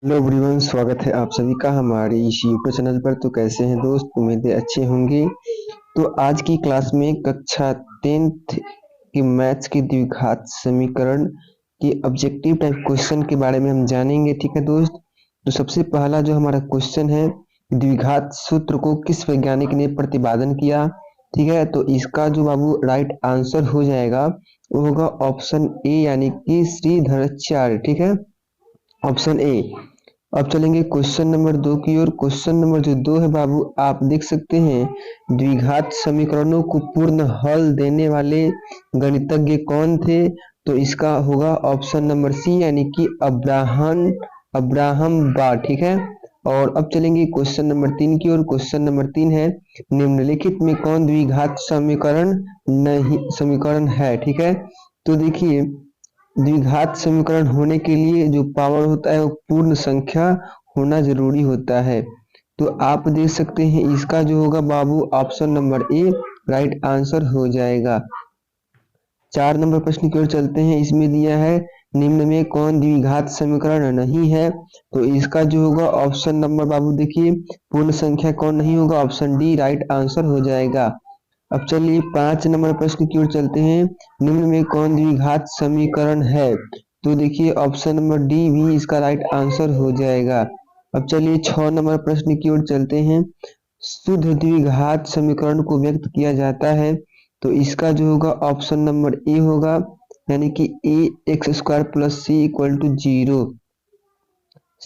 Hello everyone, स्वागत है आप सभी का हमारे इस यूट्यूब चैनल पर। तो कैसे हैं दोस्त, उम्मीदें अच्छे होंगे। तो आज की क्लास में कक्षा 10th की मैथ्स की द्विघात समीकरण के ऑब्जेक्टिव टाइप क्वेश्चन के बारे में हम जानेंगे। ठीक है दोस्त। तो सबसे पहला जो हमारा क्वेश्चन है, द्विघात सूत्र को किस वैज्ञानिक ने प्रतिपादन किया। ठीक है, तो इसका जो बाबू राइट आंसर हो जाएगा वो होगा ऑप्शन ए, यानी कि श्रीधराचार्य। ठीक है, ऑप्शन ए। अब चलेंगे क्वेश्चन नंबर 2 की ओर। क्वेश्चन नंबर जो 2 है बाबू, आप देख सकते हैं द्विघात समीकरणों को पूर्ण हल देने वाले गणितज्ञ कौन थे। तो इसका होगा ऑप्शन नंबर सी, यानी कि अब्राहम बार। ठीक है। और अब चलेंगे क्वेश्चन नंबर 3 की ओर। क्वेश्चन नंबर 3 है, निम्नलिखित में कौन द्विघात समीकरण है। ठीक है, तो देखिए द्विघात समीकरण होने के लिए जो पावर होता है वो पूर्ण संख्या होना जरूरी होता है। तो आप देख सकते हैं इसका जो होगा बाबू option number A right answer हो जाएगा। 4 नंबर प्रश्न की ओर चलते हैं। इसमें दिया है निम्न में कौन द्विघात समीकरण नहीं है। तो इसका जो होगा ऑप्शन नंबर बाबू देखिए पूर्ण संख्या कौन नहीं होगा, ऑप्शन डी राइट आंसर हो जाएगा। अब चलिए 5 नंबर प्रश्न की ओर चलते हैं। निम्न में कौन द्विघात समीकरण है। तो देखिए ऑप्शन नंबर डी भी इसका राइट आंसर हो जाएगा। अब चलिए 6 नंबर प्रश्न की ओर चलते हैं। शुद्ध द्विघात समीकरण को व्यक्त किया जाता है। तो इसका जो होगा ऑप्शन नंबर ए होगा, यानी कि A X square plus C equal to 0।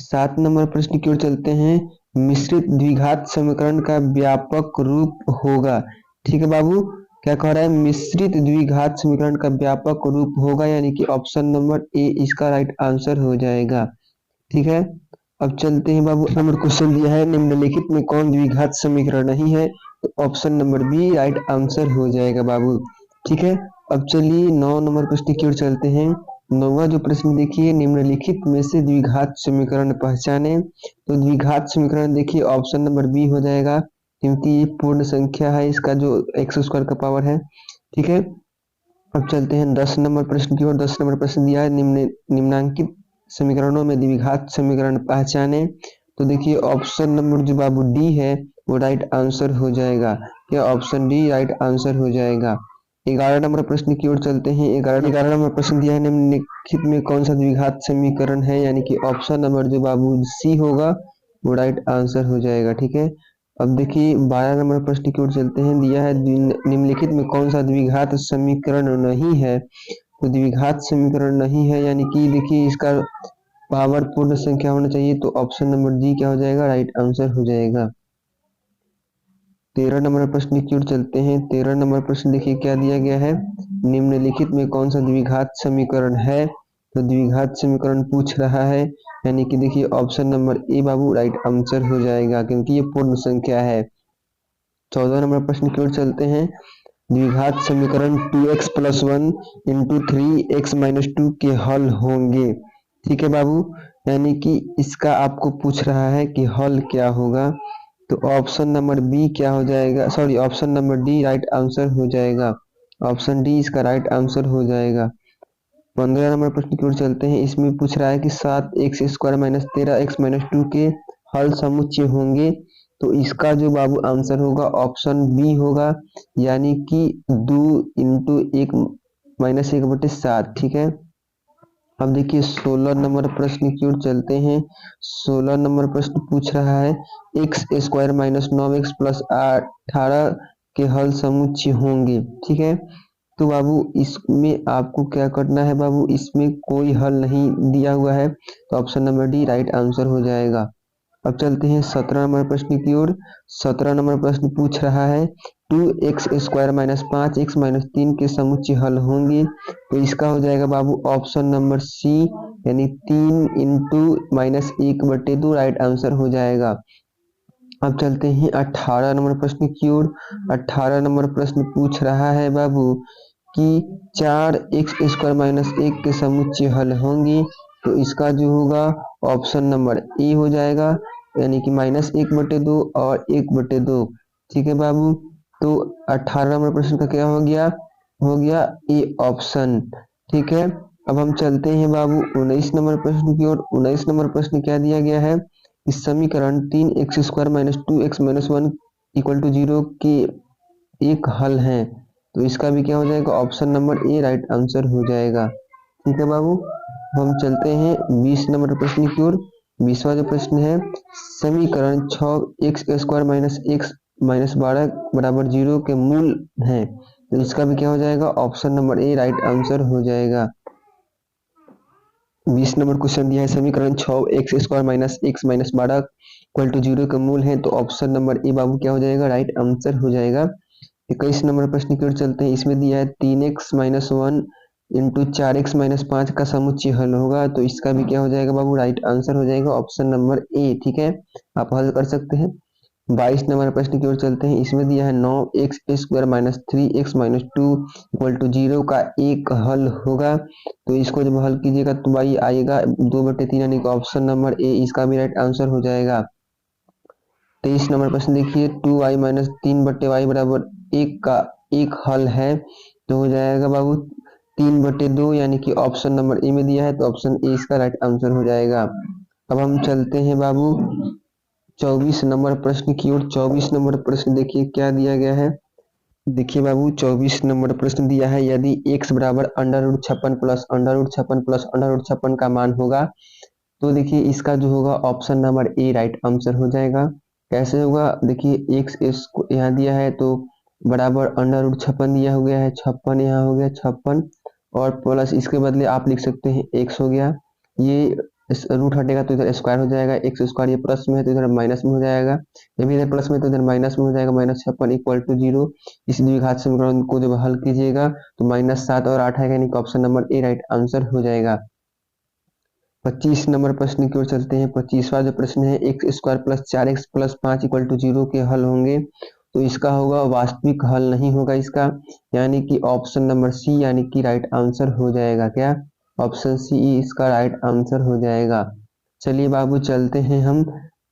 7 number प्रश्न की ओर चलते हैं। मिश्रित द्विघात समीकरण का व्यापक रूप होगा। ठीक है बाबू, क्या कह रहा है, मिश्रित द्विघात समीकरण का व्यापक रूप होगा, यानी कि ऑप्शन नंबर ए इसका राइट आंसर हो जाएगा। ठीक है। अब चलते हैं बाबू, नंबर क्वेश्चन दिया है निम्नलिखित में कौन द्विघात समीकरण नहीं है। तो option number B right answer हो जाएगा बाबू। ठीक है। अब चलिए 9 नंबर प्रश्न की ओर चलते हैं। 9वां जो प्रश्न देखिए, निम्नलिखित में से द्विघात समीकरण पहचाने। तो द्विघात समीकरण देखिए ऑप्शन नंबर बी हो जाएगा, क्योंकि ये पूर्ण संख्या है, इसका जो एक्स स्क्वायर का पावर है। ठीक है। अब चलते हैं 10 नंबर प्रश्न की ओर। 10 नंबर प्रश्न दिया है निम्नांकित समीकरणों में द्विघात समीकरण पहचाने। तो देखिए ऑप्शन नंबर जो बाबू डी है वो राइट आंसर हो जाएगा। क्या ऑप्शन डी राइट आंसर हो जाएगा। 11 नंबर प्रश्न की ओर चलते हैं। 11 नंबर प्रश्न दिया है निम्नलिखित में कौन सा द्विघात समीकरण है, यानी कि ऑप्शन नंबर जो बाबू सी होगा वो राइट आंसर हो जाएगा। ठीक है। अब देखिए 12 नंबर प्रश्न की ओर चलते हैं। दिया है निम्नलिखित में कौन सा द्विघात समीकरण नहीं है। तो द्विघात समीकरण नहीं है, यानी कि देखिए इसका पावर पूर्ण संख्या होना चाहिए। तो ऑप्शन नंबर डी क्या हो जाएगा, राइट आंसर हो जाएगा। 13 नंबर प्रश्न की ओर चलते हैं। 13 नंबर प्रश्न देखिए क्या दिया गया है, निम्नलिखित में कौन सा द्विघात समीकरण है। तो द्विघात समीकरण पूछ रहा है, यानी कि देखिए ऑप्शन नंबर ए बाबू राइट आंसर हो जाएगा, क्योंकि ये पूर्ण संख्या है। 14 नंबर प्रश्न की ओर चलते हैं। द्विघात समीकरण 2x plus 1 into 3x minus 2 के हल होंगे। ठीक है बाबू, यानी कि इसका आपको पूछ रहा है कि हल क्या होगा। तो ऑप्शन नंबर बी क्या हो जाएगा, sorry option number D right answer हो जाएगा। ऑप्शन डी इसका राइट आंसर हो जाएगा। 15 नंबर प्रश्न की ओर चलते हैं। इसमें पूछ रहा है कि 7x square minus 13x minus 2 के हल समुच्चय होंगे। तो इसका जो बाबू आंसर होगा ऑप्शन बी होगा, यानी कि 2 इंटू 1 माइनस 1/7। ठीक है। अब देखिए 16 नंबर प्रश्न की ओर चलते हैं। 16 नंबर प्रश्न पूछ रहा है x square minus 9x plus 18 के हल समुच्चय होंगे। ठीक है। तो बाबू इसमें आपको क्या करना है बाबू, इसमें कोई हल नहीं दिया हुआ है, तो option number D right answer हो जाएगा। अब चलते हैं 17 नंबर प्रश्न की ओर। 17 नंबर प्रश्न पूछ रहा है 2x square minus 5x minus 3 के समुच्चय हल होंगे। तो इसका हो जाएगा बाबू ऑप्शन नंबर सी, यानी 3 इंटू माइनस 1/2 राइट आंसर हो जाएगा। अब चलते हैं 18 नंबर प्रश्न की ओर। 18 नंबर प्रश्न पूछ रहा है बाबू कि 4x स्क्वायर माइनस 1 के समुच्चय हल होंगे। तो इसका जो होगा ऑप्शन नंबर ए हो जाएगा, यानी कि -1/2 और 1/2। ठीक है बाबू, तो 18 नंबर प्रश्न का क्या हो गया ए ऑप्शन। ठीक है। अब हम चलते हैं बाबू 19 नंबर प्रश्न की ओर। 19 नंबर प्रश्न क्या दिया गया है, इस समीकरण 3x² minus 2x minus 1 equal to 0 के एक हल है। तो इसका भी क्या हो जाएगा, option number A right answer हो जाएगा। ठीक है बाबू, हम चलते हैं 20 नंबर प्रश्न की ओर। 20वां जो प्रश्न है, समीकरण 6x² माइनस x माइनस 12 बराबर 0 के मूल हैं। तो इसका भी क्या हो जाएगा, option number A right answer हो जाएगा। 20 नंबर क्वेश्चन दिया है, समीकरण 6x² minus x minus 12 equal to 0 के मूल है। तो ऑप्शन नंबर ए बाबू क्या हो जाएगा, राइट आंसर हो जाएगा। 21 नंबर प्रश्न की ओर चलते हैं। इसमें दिया है 3x minus 1 into 4x minus 5 का समुच्चय हल होगा। तो इसका भी क्या हो जाएगा बाबू, राइट आंसर हो जाएगा ऑप्शन नंबर ए। ठीक है, आप हल कर सकते हैं। 22 नंबर प्रश्न की ओर चलते हैं। इसमें दिया है 9x² minus 3x minus 2 equal to 0 का एक हल होगा। तो इसको जब हल कीजिएगा तो भाई आएगा 2/3 यानी कि ऑप्शन नंबर ए इसका भी राइट आंसर हो जाएगा। 23 नंबर प्रश्न देखिए, 2y माइनस 3/y बराबर 1 का एक हल है। तो हो जाएगा बाबू 3/2 यानी कि ऑप्शन नंबर ए में दिया है, तो ऑप्शन ए इसका राइट आंसर हो जाएगा। अब हम चलते हैं बाबू 24 नंबर प्रश्न की ओर। 24 नंबर प्रश्न देखिए क्या दिया गया है। देखिए बाबू 24 नंबर प्रश्न दिया है, यदि x बराबर √56 प्लस √56 प्लस √56 का मान होगा। तो देखिए इसका जो होगा option number A right answer हो जाएगा। कैसे होगा, देखिए x इसको यहाँ दिया है तो बराबर √56 दिया हो गया है, 56 यहाँ हो गया 56 और प्लस इसके बदले आप लिख सकते हैं x हो गया। ये रूट हटेगा तो इधर स्क्वायर हो जाएगा, x²। ये प्लस में है तो इधर माइनस में हो जाएगा, जब इधर प्लस में तो इधर माइनस में हो जाएगा। -56 इक्वल टू 0। इस द्विघात समीकरण को जब हल कीजिएगा तो -7 और 8 आएगा, यानी कि option number A right answer हो जाएगा। 25 नंबर प्रश्न की ओर चलते हैं। 25वां जो प्रश्न है, x² plus 4x plus 5 equal to 0 के हल होंगे। तो इसका होगा वास्तविक हल नहीं होगा इसका, यानी कि ऑप्शन नंबर सी यानी कि राइट आंसर हो जाएगा। क्या, ऑप्शन सी इसका राइट आंसर हो जाएगा। चलिए बाबू चलते हैं हम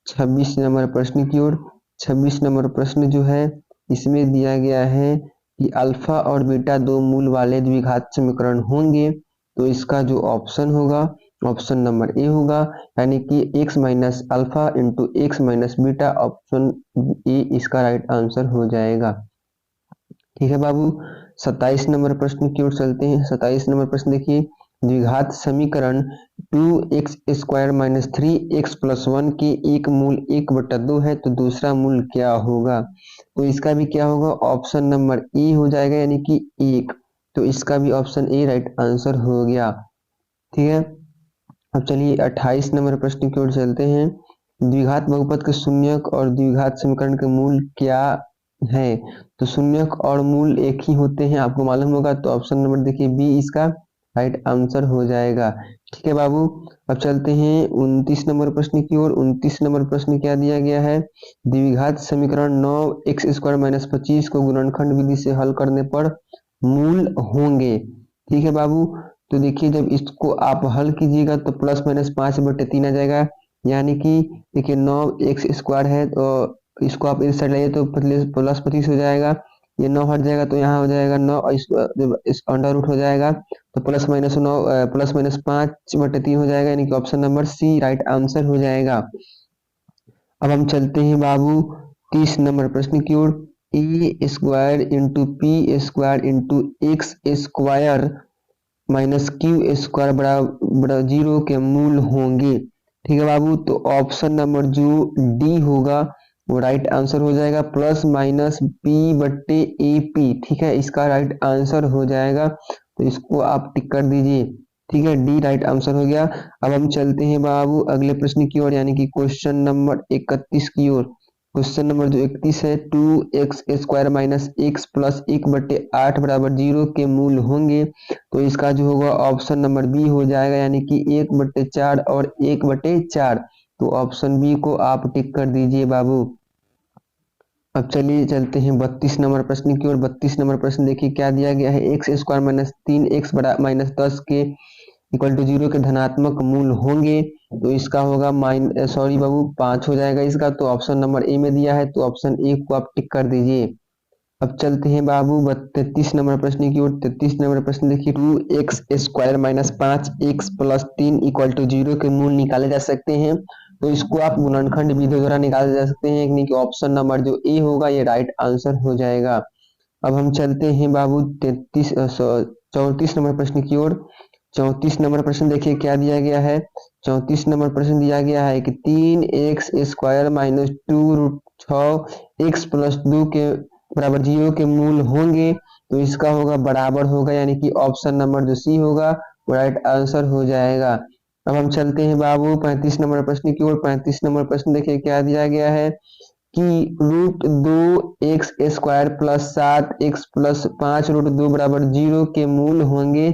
26 नंबर प्रश्न की ओर। 26 नंबर प्रश्न जो है, इसमें दिया गया है कि अल्फा और बीटा दो मूल वाले द्विघात समीकरण होंगे। तो इसका जो ऑप्शन होगा ऑप्शन नंबर ए होगा, यानी कि x minus alpha into x minus beta, option A इसका राइट आंसर हो जाएगा। ठीक है बाबू, 27 नंबर प्रश्न की ओर चलते हैं। 27 नंबर प्रश्न देखिए, द्विघात समीकरण 2x² माइनस 3x प्लस 1 के एक मूल 1/2 है। तो दूसरा मूल क्या होगा, तो इसका भी क्या होगा, ऑप्शन नंबर ए हो जाएगा, यानी कि 1। तो इसका भी ऑप्शन ए राइट आंसर हो गया। ठीक है, अब चलिए 28 नंबर प्रश्न की ओर चलते हैं। द्विघात बहुपद के शून्यक और द्विघात समीकरण के मूल क्या है। तो शून्यक और मूल एक ही होते हैं, आपको मालूम होगा। तो ऑप्शन नंबर देखिए बी इसका राइट आंसर हो जाएगा। ठीक है बाबू, अब चलते हैं 29 नंबर प्रश्न की ओर। 29 नंबर प्रश्न क्या दिया गया है, द्विघात समीकरण 9x² माइनस 25 को गुणनखंड विधि से हल करने पर मूल होंगे। ठीक है बाबू, तो देखिए जब इसको आप हल कीजिएगा तो +-5/3 आ जाएगा, यानी कि देखिए 9x² है तो इसको आप इस साइड लाइए तो +25 हो जाएगा। ये 9 हट जाएगा तो यहाँ हो जाएगा 9, और जब इस अंडर रूट हो जाएगा तो +-5/3 हो जाएगा, यानी कि option number C right answer हो जाएगा। अब हम चलते हैं बाबू 30 नंबर प्रश्न की ओर। a² into p² into x² minus q² बराबर 0 के मूल होंगे। ठीक है बाबू, तो ऑप्शन नंबर जो डी होगा वो राइट आंसर हो जाएगा, +-p/AP। ठीक है, इसका राइट आंसर हो जाएगा, तो इसको आप टिक कर दीजिए। ठीक है, डी राइट आंसर हो गया। अब हम चलते हैं बाबू अगले प्रश्न की ओर, यानी कि क्वेश्चन नंबर 31 की ओर। क्वेश्चन नंबर जो 31 है, 2x² माइनस x प्लस 1/8 बराबर 0 के मूल होंगे। तो इसका जो होगा ऑप्शन नंबर बी हो जाएगा, यानी कि 1/4 और 1/4। तो ऑप्शन बी को आप टिक कर दीजिए बाबू। अब चलिए चलते हैं 32 नंबर प्रश्न की ओर। 32 नंबर प्रश्न देखिए क्या दिया गया है, x² माइनस 3x माइनस 10 के इक्वल टू 0 के धनात्मक मूल होंगे। तो इसका होगा बाबू 5 हो जाएगा इसका। तो ऑप्शन नंबर ए में दिया है, तो ऑप्शन ए को आप टिक कर दीजिए। अब चलते हैं बाबू 33 नंबर प्रश्न की ओर। 33 नंबर प्रश्न देखिए, 2x² minus 5x plus 3 equal to 0 के मूल निकाले जा सकते हैं। तो इसको आप गुणनखंड विधि द्वारा निकाले जा सकते हैं, यानी कि ऑप्शन नंबर जो ए होगा ये राइट आंसर हो जाएगा। अब हम चलते हैं बाबू 34 नंबर प्रश्न की ओर। 34 नंबर प्रश्न देखिए क्या दिया गया है। 34 नंबर प्रश्न दिया गया है कि 3x² माइनस 2√6x प्लस 2 के बराबर 0 के मूल होंगे। तो इसका होगा बराबर होगा, यानी कि ऑप्शन नंबर जो सी होगा वो राइट आंसर हो जाएगा। अब हम चलते हैं बाबू 35 नंबर प्रश्न की ओर। 35 नंबर प्रश्न देखिए क्या दिया गया है कि √2x² प्लस 7x प्लस 5√2 बराबर 0 के मूल होंगे।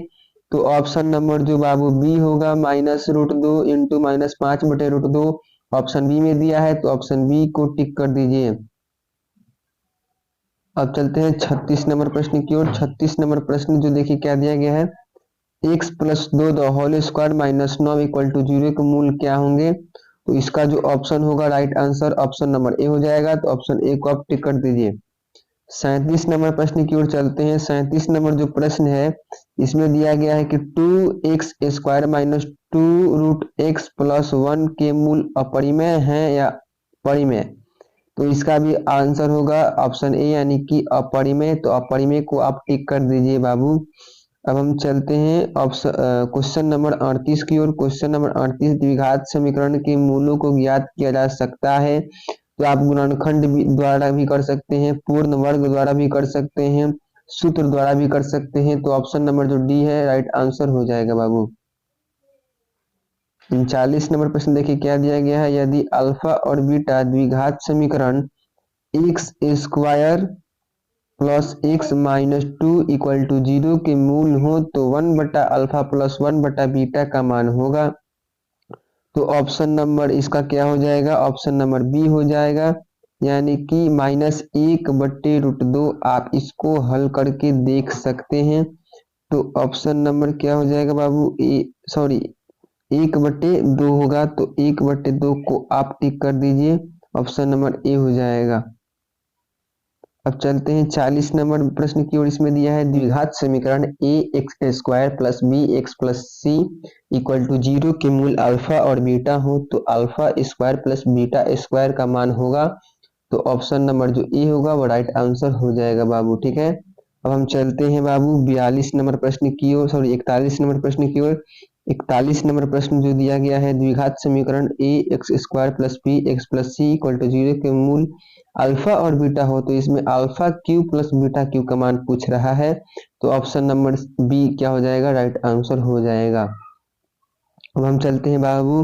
तो ऑप्शन नंबर जो बाबू बी होगा -√2 इंटू -5/√2 ऑप्शन बी में दिया है, तो ऑप्शन बी को टिक कर दीजिए। अब चलते हैं 36 नंबर प्रश्न की ओर। 36 नंबर प्रश्न जो देखिए क्या दिया गया है, x plus 2 the whole square minus 9 equal to 0 के मूल क्या होंगे। तो इसका जो ऑप्शन होगा राइट आंसर ऑप्शन नंबर ए हो जाएगा, तो ऑप्शन ए को आप टिक कर दीजिए। 37 नंबर प्रश्न की ओर चलते हैं। 37 नंबर जो प्रश्न है इसमें दिया गया है कि 2x² माइनस 2√x प्लस 1 के मूल अपरिमेय हैं या परिमेय। तो इसका भी आंसर होगा ऑप्शन ए, यानी कि अपरिमेय। तो अपरिमेय को आप टिक कर दीजिए बाबू। अब हम चलते हैं क्वेश्चन नंबर 38 की ओर। क्वेश्चन नंबर 38 द्विघात समीकरण के मूलों को ज्ञात किया जा सकता है। तो आप गुणनखंड द्वारा भी कर सकते हैं, पूर्ण वर्ग द्वारा भी कर सकते हैं, सूत्र द्वारा भी कर सकते हैं। तो ऑप्शन नंबर जो डी है राइट आंसर हो जाएगा बाबू। 39 नंबर प्रश्न देखिए क्या दिया गया है, यदि अल्फा और बीटा द्विघात समीकरण x² plus x minus 2 equal to 0 के मूल हो तो 1/अल्फा प्लस 1/बीटा का मान होगा। तो ऑप्शन नंबर इसका क्या हो जाएगा, ऑप्शन नंबर बी हो जाएगा, यानी कि -1/√2। आप इसको हल करके देख सकते हैं। तो ऑप्शन नंबर क्या हो जाएगा बाबू, 1/2 होगा, तो 1/2 को आप टिक कर दीजिए, ऑप्शन नंबर ए हो जाएगा। अब चलते हैं 40 नंबर प्रश्न की ओर। इसमें दिया है द्विघात समीकरण ax² plus bx plus c equal to 0 के मूल अल्फा और बीटा हो तो alpha square plus beta square का मान होगा। तो ऑप्शन नंबर जो ए होगा वो राइट आंसर हो जाएगा बाबू, ठीक है। अब हम चलते हैं बाबू 42 नंबर प्रश्न की ओर, 41 नंबर प्रश्न की ओर। 41 नंबर प्रश्न जो दिया गया है द्विघात समीकरण ax² plus bx plus c equal to 0 के मूल अल्फा और बीटा हो तो इसमें alpha cube plus beta cube का मान पूछ रहा है। तो ऑप्शन नंबर बी क्या हो जाएगा, राइट आंसर हो जाएगा। अब हम चलते हैं बाबू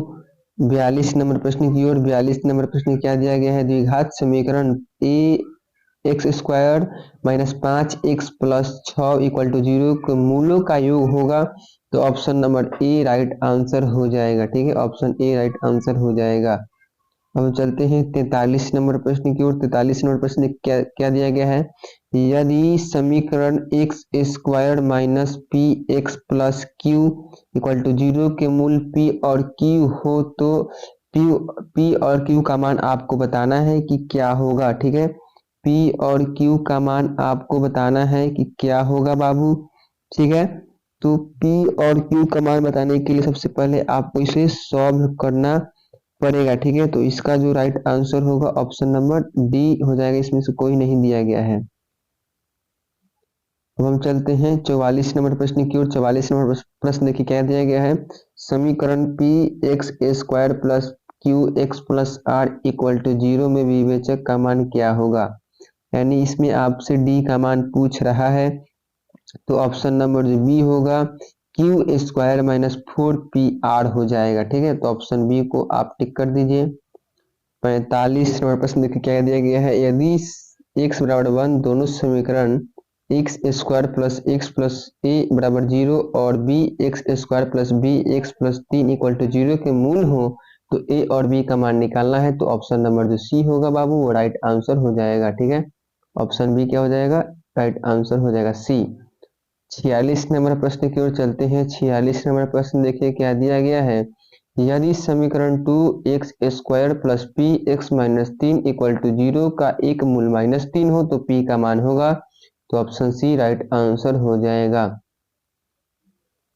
42 नंबर प्रश्न की ओर। 42 नंबर प्रश्न क्या दिया गया है, द्विघात समीकरण ax² minus 5x plus 6 equal to 0 के मूलों का योग होगा। तो option number A right answer हो जाएगा, ठीक है, ऑप्शन ए राइट आंसर हो जाएगा। अब चलते हैं 43 नंबर प्रश्न की ओर। 43 नंबर प्रश्न क्या दिया गया है, यदि समीकरण x² minus px plus q equal to 0 के मूल p और q हो तो p और q का मान आपको बताना है कि क्या होगा, ठीक है। p और q का मान आपको बताना है कि क्या होगा बाबू, ठीक है। तो p और q का मान बताने के लिए सबसे पहले आपको इसे सॉल्व करना पड़ेगा, ठीक है। तो इसका जो राइट आंसर होगा ऑप्शन नंबर डी हो जाएगा, इसमें से कोई नहीं दिया गया है। अब हम चलते हैं 44 नंबर प्रश्न की ओर। 44 नंबर प्रश्न देखिए क्या दिया गया है, समीकरण px² plus qx plus r equal to 0 में विवेचक का मान क्या होगा। यानी इसमें आपसे डी का मान पूछ रहा है। तो ऑप्शन नंबर जो बी होगा q² माइनस 4pr हो जाएगा, ठीक है। तो ऑप्शन बी को आप टिक कर दीजिए। 45 नंबर प्रश्न देखिए क्या दिया गया है, यदि x बराबर 1 दोनों समीकरण x² plus x plus a बराबर 0 और bx² plus bx plus 3 equal to 0 के मूल हो तो a और b का मान निकालना है। तो ऑप्शन नंबर जो सी होगा बाबू वो राइट आंसर हो जाएगा, ठीक है। ऑप्शन बी क्या हो जाएगा, राइट आंसर हो जाएगा सी। 46 नंबर प्रश्न की ओर चलते हैं। 46 नंबर प्रश्न देखिए क्या दिया गया है यदि समीकरण 2x² plus P X minus 3 equal to 0 का एक मूल -3 हो तो p का मान होगा, तो ऑप्शन सी राइट आंसर हो जाएगा।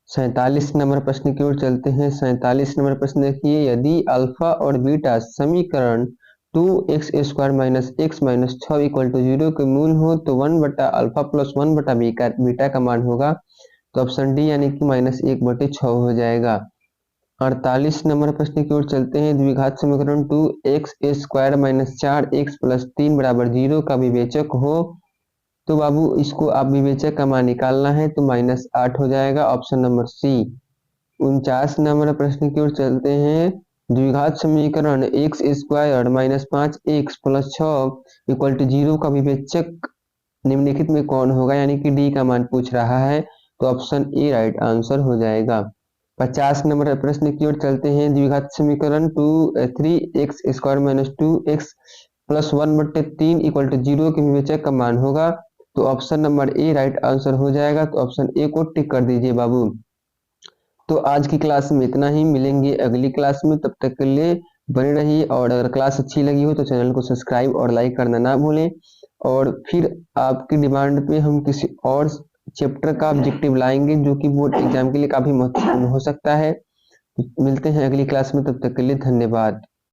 47 नंबर प्रश्न की ओर चलते हैं। 47 नंबर प्रश्न देखिए, यदि अल्फा और बीटा समीकरण 2x² minus x minus 6 equal to 0 के मूल हो तो 1 बटा अल्फा प्लस 1 बटा बीटा का मान होगा, तो ऑप्शन डी यानी कि -1/6 हो जाएगा। 48 नंबर प्रश्न की ओर चलते हैं। द्विघात समीकरण 2x² माइनस 4x प्लस 3 बराबर 0 का विवेचक हो तो बाबू इसको आप विवेचक का मान निकालना है, तो -8 हो जाएगा, ऑप्शन नंबर सी। 49 नंबर प्रश्न की ओर चलते हैं। द्विघात समीकरण x² minus 5x plus 6 equal to 0 का विवेचक निम्नलिखित में कौन होगा, यानी कि डी का मान पूछ रहा है, तो ऑप्शन ए राइट आंसर हो जाएगा। 50 नंबर प्रश्न की ओर चलते हैं। द्विघात समीकरण 3x² minus 2x plus 1/3 equal to 0 के विवेचक का मान होगा, तो option number A right answer हो जाएगा, तो ऑप्शन ए को टिक कर दीजिए बाबू। तो आज की क्लास में इतना ही, मिलेंगे अगली क्लास में, तब तक के लिए बने रहिए। और अगर क्लास अच्छी लगी हो तो चैनल को सब्सक्राइब और लाइक करना ना भूलें। और फिर आपकी डिमांड पे हम किसी और चैप्टर का ऑब्जेक्टिव लाएंगे जो कि बोर्ड एग्जाम के लिए काफी महत्वपूर्ण हो सकता है। मिलते हैं अगली क्लास में, तब तक के लिए धन्यवाद।